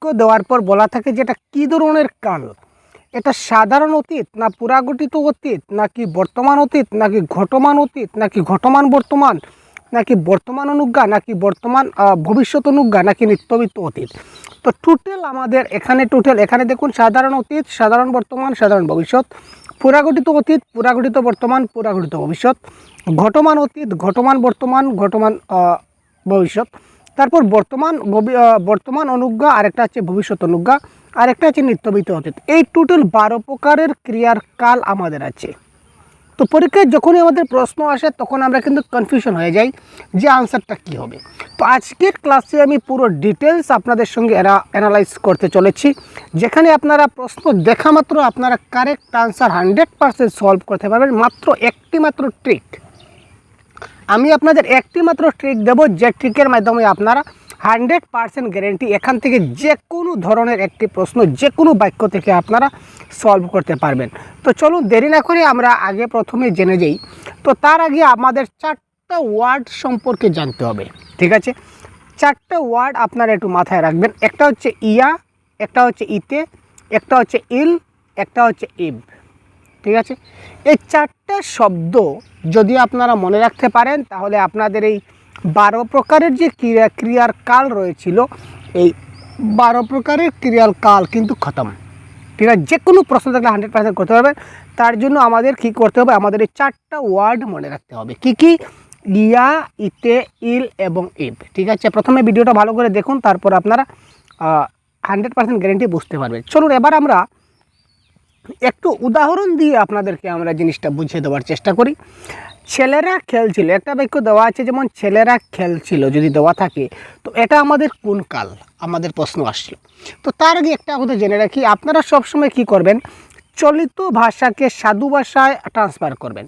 বাক্য দেওয়ার পর বলা থাকে যে এটা কী ধরনের কাল, এটা সাধারণ অতীত না পুরাগঠিত অতীত নাকি বর্তমান অতীত নাকি ঘটমান অতীত নাকি ঘটমান বর্তমান নাকি বর্তমান অনুজ্ঞা নাকি বর্তমান ভবিষ্যৎ অনুজ্ঞা নাকি নিত্যবিত্ত অতীত। তো টোটাল আমাদের এখানে দেখুন সাধারণ অতীত, সাধারণ বর্তমান, সাধারণ ভবিষ্যৎ, পুরাগঠিত অতীত, পুরাগঠিত বর্তমান, পুরাগঠিত ভবিষ্যৎ, ঘটমান অতীত, ঘটমান বর্তমান, ঘটমান ভবিষ্যৎ, তারপর বর্তমান অনুজ্ঞা, আরেকটা হচ্ছে ভবিষ্যৎ অনুজ্ঞা, আরেকটা হচ্ছে নিত্যবিত্ত অতীত। এই টোটাল 12 প্রকারের ক্রিয়ার কাল আমাদের আছে। তো পরীক্ষায় যখনই আমাদের প্রশ্ন আসে তখন আমরা কিন্তু কনফিউশন হয়ে যাই যে আনসারটা কী হবে। তো আজকের ক্লাসে আমি পুরো ডিটেলস আপনাদের সঙ্গে অ্যানালাইজ করতে চলেছি, যেখানে আপনারা প্রশ্ন দেখা মাত্র আপনারা কারেক্ট আনসার 100% সলভ করতে পারবেন। মাত্র একটি মাত্র ট্রিক, আমি আপনাদের একটি মাত্র ট্রিক দেব, যে ট্রিকের মাধ্যমে আপনারা 100% গ্যারেন্টি এখান থেকে যে কোনো ধরনের একটি প্রশ্ন যে কোনো বাক্য থেকে আপনারা সলভ করতে পারবেন। তো চলুন দেরি না করে আমরা প্রথমে জেনে যাই। তো তার আগে আমাদের 4টা ওয়ার্ড সম্পর্কে জানতে হবে, ঠিক আছে? 4টা ওয়ার্ড আপনারা একটু মাথায় রাখবেন। একটা হচ্ছে ইয়া, একটা হচ্ছে ইতে, একটা হচ্ছে ইল, একটা হচ্ছে ইব, ঠিক আছে? এই 4টা শব্দ যদি আপনারা মনে রাখতে পারেন তাহলে আপনাদের এই 12 প্রকারের যে ক্রিয়ার কাল রয়েছিল, এই 12 প্রকারের ক্রিয়ার কাল কিন্তু খতম, ঠিক আছে? যে কোনো প্রশ্ন থাকলে 100% করতে পারবেন। তার জন্য আমাদের কী করতে হবে, আমাদের এই 4টা ওয়ার্ড মনে রাখতে হবে। কি কি? ইয়া, ইতে, ইল এবং ইব, ঠিক আছে? প্রথমে ভিডিওটা ভালো করে দেখুন, তারপর আপনারা 100% গ্যারেন্টি বুঝতে পারবেন। চলুন এবার আমরা একটু উদাহরণ দিয়ে আপনাদেরকে আমরা জিনিসটা বুঝিয়ে দেওয়ার চেষ্টা করি। ছেলেরা খেলছিল, একটা বাক্য দেওয়া আছে, যেমন ছেলেরা খেলছিল যদি দেওয়া থাকে, তো এটা আমাদের কোন কাল আমাদের প্রশ্ন আসছিল। তো তার আগে একটা কথা জেনে রাখি, আপনারা সবসময় কি করবেন, চলিত ভাষাকে সাধু ভাষায় ট্রান্সফার করবেন,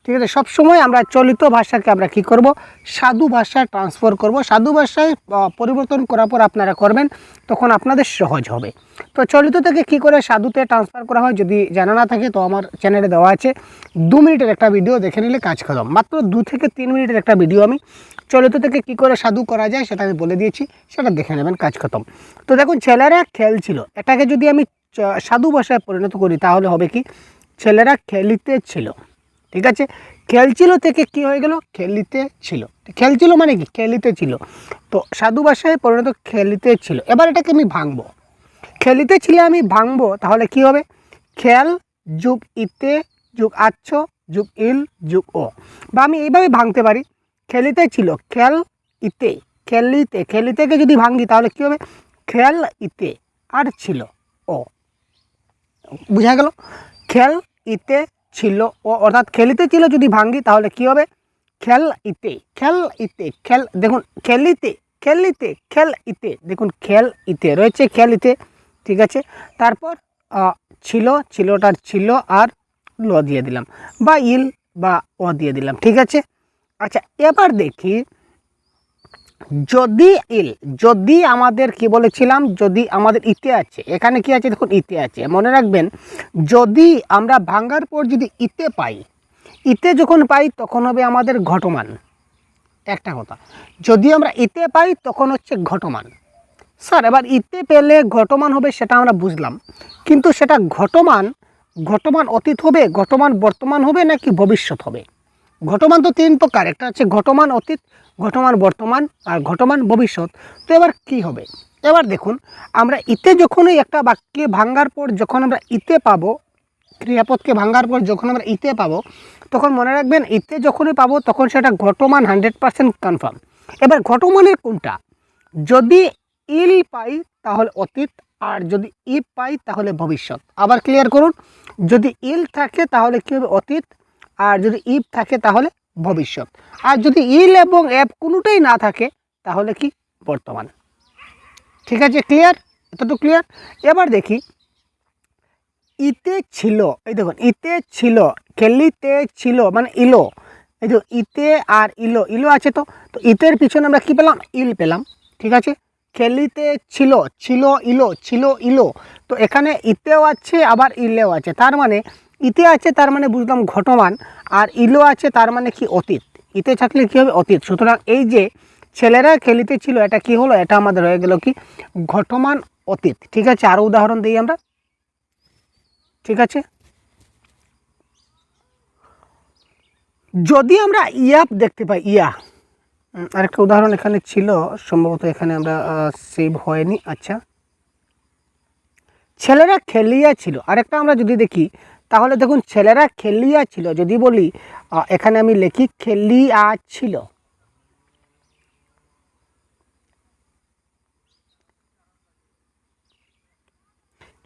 ঠিক আছে? সবসময় আমরা চলিত ভাষাকে আমরা কি করব, সাধু ভাষায় ট্রান্সফার করব। সাধু ভাষায় পরিবর্তন করার পর আপনারা করবেন, তখন আপনাদের সহজ হবে। তো চলিত থেকে কি করে সাধুতে ট্রান্সফার করা হয় যদি জানা না থাকে, তো আমার চ্যানেলে দেওয়া আছে 2 মিনিটের একটা ভিডিও, দেখে নিলে কাজ খতম। মাত্র 2 থেকে 3 মিনিটের একটা ভিডিও আমি চলিত থেকে কি করে সাধু করা যায় সেটা আমি বলে দিয়েছি, সেটা দেখে নেবেন, কাজ খতম। তো দেখুন, ছেলেরা খেলছিল, এটাকে যদি আমি সাধু ভাষায় পরিণত করি তাহলে হবে কি, ছেলেরা খেলিতে ছিল, ঠিক আছে? খেলছিল থেকে কি হয়ে গেল, খেলিতে ছিল। খেলছিল মানে কি, খেলিতে ছিল। তো সাধু ভাষায় পরিণত খেলিতে ছিল। এবার এটাকে আমি ভাঙবো, খেলিতে ছিল আমি ভাঙবো, তাহলে কি হবে, খেল যুগ ইতে যুগ আচ্ছ যুগ ইল যুগ ও। বা আমি এইভাবে ভাঙতে পারি, খেলিতে ছিল, খেল ইতে, খেলিতে, খেলিতেকে যদি ভাঙি তাহলে কি হবে, খেল ইতে আর ছিল ও। বুঝা গেল? খেল ইতে ছিল ও, অর্থাৎ খেলিতে ছিল যদি ভাঙি তাহলে কি হবে, খেল ইতে, খেল ইতে, খেল, দেখুন খেলিতে, খেলিতে, খেল ইতে, দেখুন খেল ইতে রয়েছে, খেল ইতে, ঠিক আছে? তারপর ছিল, ছিলটার ছিল আর ল দিয়ে দিলাম, বা ইল বা ও দিয়ে দিলাম, ঠিক আছে? আচ্ছা, এবার দেখি যদি ইল, যদি আমাদের কি বলেছিলাম, যদি আমাদের ইতে আছে, এখানে কি আছে দেখুন, ইতে আছে। মনে রাখবেন, যদি আমরা ভাঙার পর যদি ইতে পাই, ইতে যখন পাই তখন হবে আমাদের ঘটমান। একটা কথা, যদি আমরা ইতে পাই তখন হচ্ছে ঘটমান। স্যার এবার ইতে পেলে ঘটমান হবে সেটা আমরা বুঝলাম, কিন্তু সেটা ঘটমান অতীত হবে, ঘটমান বর্তমান হবে নাকি ভবিষ্যৎ হবে? ঘটমান তো 3 প্রকার, একটা হচ্ছে ঘটমান অতীত, ঘটমান বর্তমান আর ঘটমান ভবিষ্যৎ। তো এবার কি হবে, এবার দেখুন, আমরা ইতে যখনই একটা বাক্যে ভাঙার পর যখন আমরা ইতে পাবো, ক্রিয়াপদকে ভাঙার পর যখন আমরা ইতে পাবো, তখন মনে রাখবেন ইতে যখনই পাবো তখন সেটা ঘটমান 100% কনফার্ম। এবার ঘটমানের কোনটা, যদি ইল পাই তাহলে অতীত, আর যদি ইব পাই তাহলে ভবিষ্যৎ। আবার ক্লিয়ার করুন, যদি ইল থাকে তাহলে কী হবে, অতীত, আর যদি ইব থাকে তাহলে ভবিষ্যৎ, আর যদি ইল এবং এব কোনোটাই না থাকে তাহলে কি, বর্তমান। ঠিক আছে, ক্লিয়ার? এতটুকু ক্লিয়ার? এবার দেখি, ইতে ছিল, এই দেখুন ইতে ছিল, খেলিতে ছিল মানে ইলো, এই যে ইতে আর ইলো, ইলো আছে, তো ইতের পিছনে আমরা কি পেলাম, ইল পেলাম, ঠিক আছে? খেলিতে ছিল, ছিল ইলো, ছিল ইলো, তো এখানে ইতেও আছে আবার ইলেও আছে, তার মানে ইতে আছে তার মানে বুঝলাম ঘটমান, আর ইলো আছে তার মানে কি, অতীত। ইতে থাকলে কী হবে, অতীত। সুতরাং এই যে ছেলেরা খেলিতে ছিল, এটা কি হলো, এটা আমাদের হয়ে গেল কি, ঘটমান অতীত। ঠিক আছে, আরও উদাহরণ দিই আমরা। ঠিক আছে, যদি আমরা ইয়া দেখতে পাই, ইয়া, আরেকটা উদাহরণ এখানে ছিল, সম্ভবত এখানে আমরা সেভ হয়নি। আচ্ছা, ছেলেরা খেলিয়া ছিল, আরেকটা আমরা যদি দেখি তাহলে দেখুন ছেলেরা খেলিয়া ছিল, যদি বলি এখানে আমি লিখি খেলিয়া ছিল,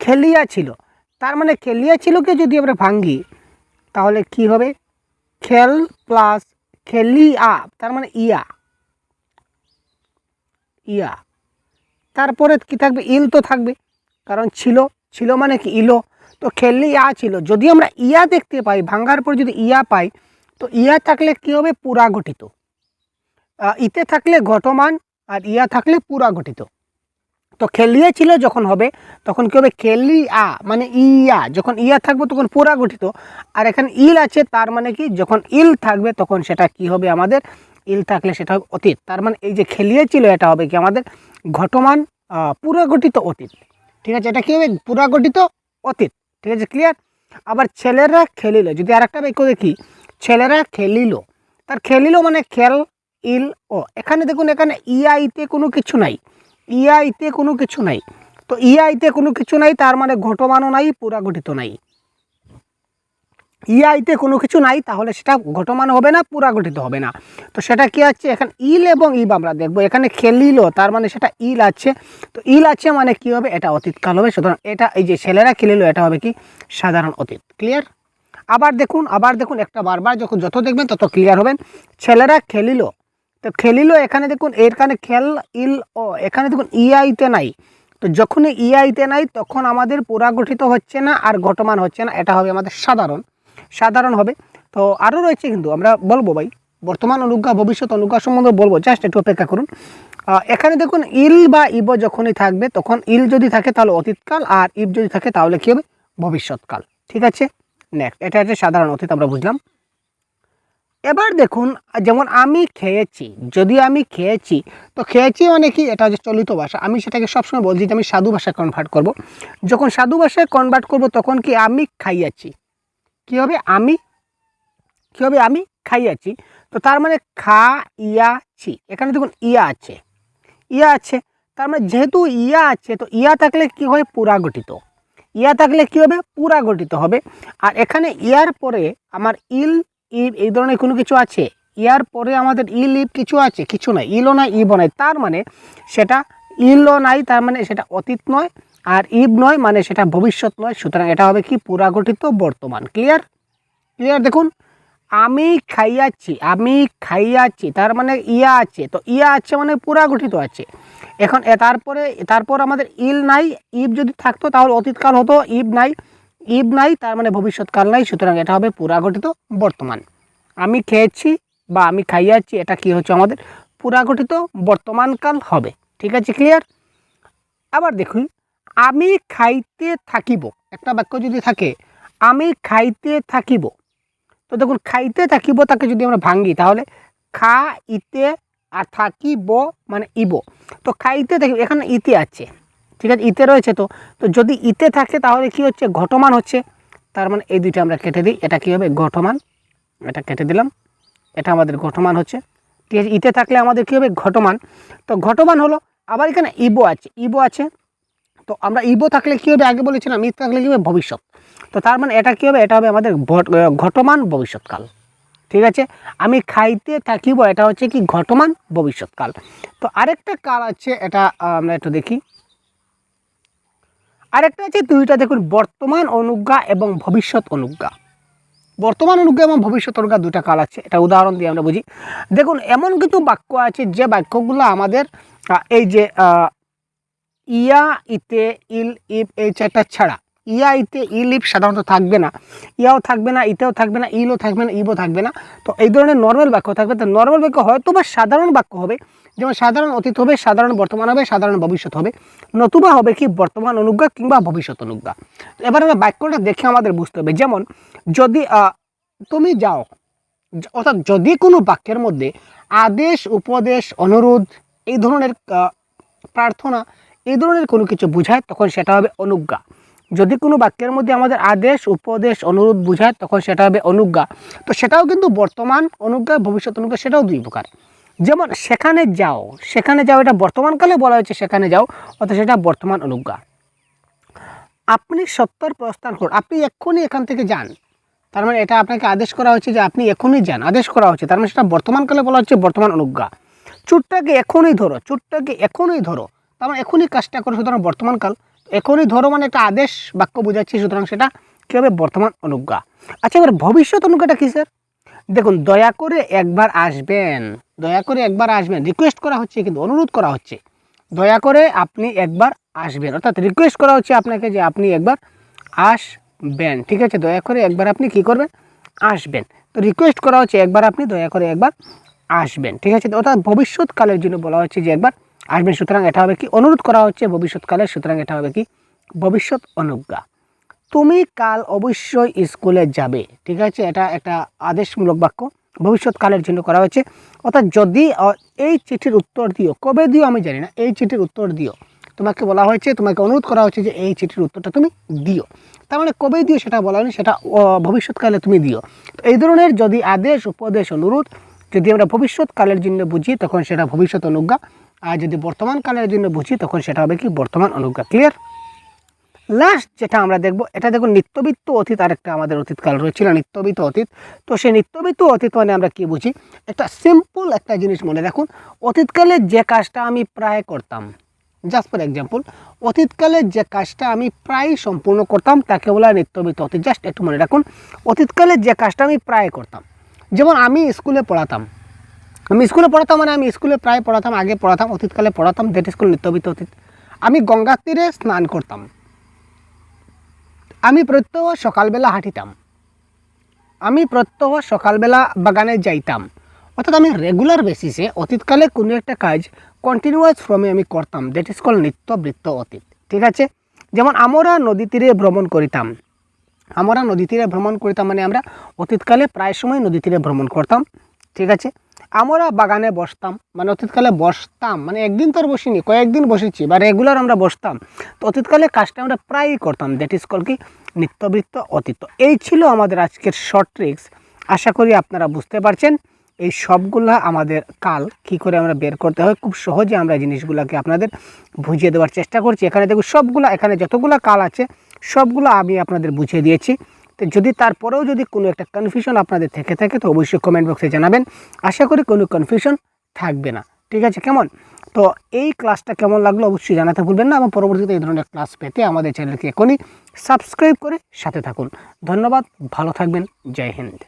খেলিয়া ছিল, তার মানে খেলিয়া ছিলকে যদি আমরা ভাঙ্গি তাহলে কি হবে, খেল প্লাস খেলিয়া, তার মানে ইয়া, ইয়া, তারপরে কি থাকবে, ইল তো থাকবে, কারণ ছিল, ছিল মানে কি ইলো, তো খেলিয়া ছিল। যদি আমরা ইয়া দেখতে পাই, ভাঙ্গার পর যদি ইয়া পাই, তো ইয়া থাকলে কি হবে, পুরা গঠিত, ইতে থাকলে ঘটমান আর ইয়া থাকলে পুরা গঠিত। তো খেলিয়ে ছিল যখন হবে তখন কি হবে, খেলিয়া মানে ইয়া, যখন ইয়া থাকবে তখন পুরা গঠিত, আর এখানে ইল আছে তার মানে কি, যখন ইল থাকবে তখন সেটা কি হবে আমাদের, ইল থাকলে সেটা হবে অতীত। তার মানে এই যে খেলিয়ে ছিল এটা হবে কি আমাদের ঘটমান পুরা গঠিত অতীত। ঠিক আছে, এটা কি হবে, পুরা গঠিত অতীত। ঠিক আছে, ক্লিয়ার। আবার ছেলেরা খেলিল, যদি আর একটা বাক্য দেখি, ছেলেরা খেলিল, তার খেলিল মানে খেল, ইল ও, এখানে দেখুন এখানে ইতে কোনো কিছু নাই, ইতে কোনো কিছু নাই, তো ইতে কোনো কিছু নাই তার মানে ঘটমানও নাই, পুরা গঠিত নাই। ইতে কোনো কিছু নাই তাহলে সেটা ঘটমান হবে না, পুরা গঠিত হবে না। তো সেটা কি আছে, এখানে ইল এবং ইব আমরা দেখবো, এখানে খেলিল তার মানে সেটা ইল আছে, তো ইল আছে মানে কি হবে, এটা অতীতকাল হবে। সুতরাং এটা এই যে ছেলেরা খেলিল এটা হবে কি সাধারণ অতীত। ক্লিয়ার। আবার দেখুন একটা বারবার যখন যত দেখবেন তত ক্লিয়ার হবেন। ছেলেরা খেলিল, তো খেলিল এখানে দেখুন এখানে খেল ইল ও, এখানে দেখুন ইতে নাই, তো যখনই ইতে নাই তখন আমাদের পুরা গঠিত হচ্ছে না আর ঘটমান হচ্ছে না, এটা হবে আমাদের সাধারণ হবে। তো আরও রয়েছে কিন্তু আমরা বলবো ভাই, বর্তমান অনুজ্ঞা ভবিষ্যৎ অনুজ্ঞা সম্বন্ধে বলবো, জাস্ট একটু অপেক্ষা করুন। এখানে দেখুন ইল বা ইব যখনই থাকবে তখন ইল যদি থাকে তাহলে অতীতকাল, আর ইব যদি থাকে তাহলে কী হবে, ভবিষ্যৎকাল। ঠিক আছে, নেক্সট, এটা হচ্ছে সাধারণ অতীত আমরা বুঝলাম। এবার দেখুন যেমন আমি খেয়েছি, যদি আমি খেয়েছি, তো খেয়েছি মানে কি, এটা হচ্ছে চলিত ভাষা, আমি সেটাকে সবসময় বলছি যে আমি সাধু ভাষায় কনভার্ট করব। যখন সাধু ভাষায় কনভার্ট করব তখন কি আমি খাইয়াছি, কী হবে, আমি খাইয়াছি, তো তার মানে খাইয়াছি, এখানে দেখুন ইয়া আছে, তার মানে যেহেতু ইয়া আছে তো ইয়া থাকলে কি হয়, পুরা গঠিত, ইয়া থাকলে কি হবে, পুরা গঠিত হবে। আর এখানে ইয়ার পরে আমার ইল ইব এই ধরনের কোনো কিছু আছে, ইয়ার পরে আমাদের ইল ইব কিছু আছে, কিছু নাই, ইলও নাই ইবও নাই, তার মানে সেটা ইলও নাই, তার মানে সেটা অতীত নয়, আর ইব নয় মানে সেটা ভবিষ্যৎ নয়। সুতরাং এটা হবে কি পুরা গঠিত বর্তমান। ক্লিয়ার। দেখুন আমি খাইয়াছি, তার মানে ইয়া আছে, তো ইয়া আছে মানে পুরা গঠিত আছে। এখন তারপর আমাদের ইল নাই, ইব যদি থাকতো তাহলে অতীতকাল হতো, ইব নাই তার মানে ভবিষ্যৎকাল নাই। সুতরাং এটা হবে পুরা গঠিত বর্তমান। আমি খেয়েছি বা আমি খাইয়াছি, এটা কি হচ্ছে আমাদের পুরা গঠিত বর্তমানকাল হবে। ঠিক আছে, ক্লিয়ার। আবার দেখুন আমি খাইতে থাকিব, একটা বাক্য যদি থাকে আমি খাইতে থাকিব, তো দেখুন খাইতে থাকিব তাকে যদি আমরা ভাঙ্গি তাহলে খাইতে আর থাকিব মানে ইব, তো খাইতে থাকিব এখানে ইতে আছে, ঠিক আছে, ইতে রয়েছে, তো যদি ইতে থাকে তাহলে কি হচ্ছে, ঘটমান হচ্ছে, তার মানে এই দুইটা আমরা কেটে দিই, এটা কি হবে ঘটমান, এটা কেটে দিলাম, এটা আমাদের ঘটমান হচ্ছে। ঠিক আছে, ইতে থাকলে আমাদের কী হবে, ঘটমান, তো ঘটমান হলো। আবার এখানে ইবো আছে, তো আমরা ইবো থাকলে কী হবে, আগে বলেছিলাম ইতে থাকলে কী হবে, ভবিষ্যৎ, তো তার মানে এটা কী হবে, এটা হবে আমাদের ঘটমান ভবিষ্যৎকাল। ঠিক আছে, আমি খাইতে থাকিব, এটা হচ্ছে কি ঘটমান ভবিষ্যৎকাল। তো আরেকটা কাল আছে, এটা আমরা একটু দেখি, আরেকটা আছে দুইটা, দেখুন বর্তমান অনুজ্ঞা এবং ভবিষ্যৎ অনুজ্ঞা। বর্তমান অনুজ্ঞা এবং ভবিষ্যৎ অনুজ্ঞা দুটা কাল আছে, এটা উদাহরণ দিয়ে আমরা বুঝি। দেখুন এমন কিছু বাক্য আছে যে বাক্যগুলো আমাদের এই যে ইয়া ইতে ইল ইব এই চারটা ছাড়া, ইয়া ইতে ইল ইব সাধারণত থাকবে না, ইয়াও থাকবে না, ইতেও থাকবে না, ইলও থাকবে না, ইবও থাকবে না, তো এই ধরনের নর্মাল বাক্য থাকবে। তো নর্মাল বাক্য হয়তো বা সাধারণ বাক্য হবে, যেমন সাধারণ অতীত হবে, সাধারণ বর্তমান হবে, সাধারণ ভবিষ্যৎ হবে, নতুবা হবে কি বর্তমান অনুজ্ঞা কিংবা ভবিষ্যৎ অনুজ্ঞা। এবার আমরা বাক্যটা দেখে আমাদের বুঝতে হবে, যেমন যদি তুমি যাও, অর্থাৎ যদি কোনো বাক্যের মধ্যে আদেশ উপদেশ অনুরোধ এই ধরনের প্রার্থনা এই ধরনের কোনো কিছু বোঝায় তখন সেটা হবে অনুজ্ঞা। যদি কোনো বাক্যের মধ্যে আমাদের আদেশ, উপদেশ, অনুরোধ বোঝায় তখন সেটা হবে অনুজ্ঞা। তো সেটাও কিন্তু বর্তমান অনুজ্ঞা, ভবিষ্যৎ অনুজ্ঞা, সেটাও দুই প্রকার। যেমন সেখানে যাও, সেখানে যাও এটা বর্তমানকালে বলা হয়েছে সেখানে যাও, অর্থাৎ সেটা বর্তমান অনুজ্ঞা। আপনি সত্তর প্রস্থান করুন, আপনি এক্ষুনি এখান থেকে যান, তার মানে এটা আপনাকে আদেশ করা হচ্ছে যে আপনি এখনই যান, আদেশ করা হচ্ছে, তার মানে সেটা বর্তমানকালে বলা হচ্ছে বর্তমান অনুজ্ঞা। চুরটাকে এখনই ধরো, চুরটাকে এখনই ধরো, তার মানে এখনই কাজটা করো, সুতরাং বর্তমানকাল। এখনই ধরো মানে একটা আদেশ বাক্য বোঝাচ্ছি, সুতরাং সেটা কী হবে? বর্তমান অনুজ্ঞা। আচ্ছা, এবার ভবিষ্যৎ অনুজ্ঞাটা কী স্যার? দেখুন, দয়া করে একবার আসবেন, দয়া করে একবার আসবেন, রিকোয়েস্ট করা হচ্ছে, কিন্তু অনুরোধ করা হচ্ছে, দয়া করে আপনি একবার আসবেন, অর্থাৎ রিকোয়েস্ট করা হচ্ছে আপনাকে যে আপনি একবার আসবেন। ঠিক আছে, দয়া করে একবার আপনি কি করবেন? আসবেন। তো রিকোয়েস্ট করা হচ্ছে একবার আপনি দয়া করে একবার আসবেন। ঠিক আছে, অর্থাৎ ভবিষ্যৎকালের জন্য বলা হচ্ছে যে একবার আসবেন, সুতরাং এটা হবে কি? অনুরোধ করা হচ্ছে ভবিষ্যৎকালের, সুতরাং এটা হবে কি? ভবিষ্যৎ অনুজ্ঞা। তুমি কাল অবশ্যই স্কুলে যাবে। ঠিক আছে, এটা একটা আদেশমূলক বাক্য, ভবিষ্যৎকালের জন্য করা হয়েছে। অর্থাৎ যদি এই চিঠির উত্তর দিও, কবে দিও আমি জানি না, এই চিঠির উত্তর দিও, তোমাকে বলা হয়েছে, তোমাকে অনুরোধ করা হচ্ছে যে এই চিঠির উত্তরটা তুমি দিও, তার মানে কবে দিও সেটা বলা হয়নি, সেটা ভবিষ্যৎকালে তুমি দিও। তো এই ধরনের যদি আদেশ, উপদেশ, অনুরোধ যদি আমরা ভবিষ্যৎকালের জন্য বুঝি তখন সেটা ভবিষ্যৎ অনুজ্ঞা, আর যদি বর্তমান কালের জন্য বুঝি তখন সেটা হবে কি? বর্তমান অনুজ্ঞা। ক্লিয়ার? লাস্ট যেটা আমরা দেখব, এটা দেখুন নিত্যবিত্ত অতীত, আরেকটা আমাদের অতীতকাল রয়েছিল নিত্যবিত্ত অতীত। তো সেই নিত্যবিত্ত অতীত মানে আমরা কি বুঝি? একটা সিম্পল একটা জিনিস মনে রাখুন, অতীতকালে যে কাজটা আমি প্রায় করতাম, জাস্ট ফর এক্সাম্পল, অতীতকালে যে কাজটা আমি প্রায় সম্পূর্ণ করতাম তাকে বলা হয় নিত্যবিত্ত অতীত। জাস্ট একটু মনে রাখুন, অতীতকালে যে কাজটা আমি প্রায় করতাম, যেমন আমি স্কুলে পড়াতাম, আমি স্কুলে পড়াতাম মানে আমি স্কুলে প্রায় পড়াতাম, আগে পড়াতাম, অতীতকালে পড়াতাম, দ্যাট ইজ কল্ড নিত্যবিত্ত অতীত। আমি গঙ্গার তীরে স্নান করতাম, আমি প্রত্যহ সকালবেলা হাঁটিতাম, আমি প্রত্যহ সকালবেলা বাগানে যাইতাম, অর্থাৎ আমি রেগুলার বেসিসে অতীতকালে কোনো একটা কাজ কন্টিনিউয়াস ফর্মে আমি করতাম, দ্যাট ইজ কল্ড নিত্যবৃত্ত অতীত। ঠিক আছে, যেমন আমরা নদী তীরে ভ্রমণ করিতাম, আমরা নদী তীরে ভ্রমণ করিতাম মানে আমরা অতীতকালে প্রায় সময় নদী তীরে ভ্রমণ করতাম। ঠিক আছে, আমরা বাগানে বসতাম, মানে অতীতকালে বসতাম, মানে একদিন তো আর বসিনি, কয়েকদিন বসেছি, বা রেগুলার আমরা বসতাম, তো অতীতকালে কাজটা আমরা প্রায়ই করতাম, দ্যাট ইজ কল কি? নিত্যবৃত্ত অতীত। তো এই ছিল আমাদের আজকের শর্ট ট্রিক্স, আশা করি আপনারা বুঝতে পারছেন। এই সবগুলা আমাদের কাল কী করে আমরা বের করতে হয়, খুব সহজে আমরা জিনিসগুলোকে আপনাদের বুঝিয়ে দেওয়ার চেষ্টা করছি। এখানে দেখুন সবগুলা, এখানে যতগুলো কাল আছে সবগুলো আমি আপনাদের বুঝিয়ে দিয়েছি। তো যদি তারপরেও যদি কোনো একটা কনফিউশন আপনাদের থেকে থাকে তো অবশ্যই কমেন্ট বক্সে জানাবেন, আশা করি কোনো কনফিউশন থাকবে না। ঠিক আছে, কেমন? তো এই ক্লাসটা কেমন লাগলো অবশ্যই জানাতে ভুলবেন না, এবং পরবর্তীতে এই ধরনের ক্লাস পেতে আমাদের চ্যানেলকে এখনই সাবস্ক্রাইব করে সাথে থাকুন। ধন্যবাদ, ভালো থাকবেন, জয় হিন্দ।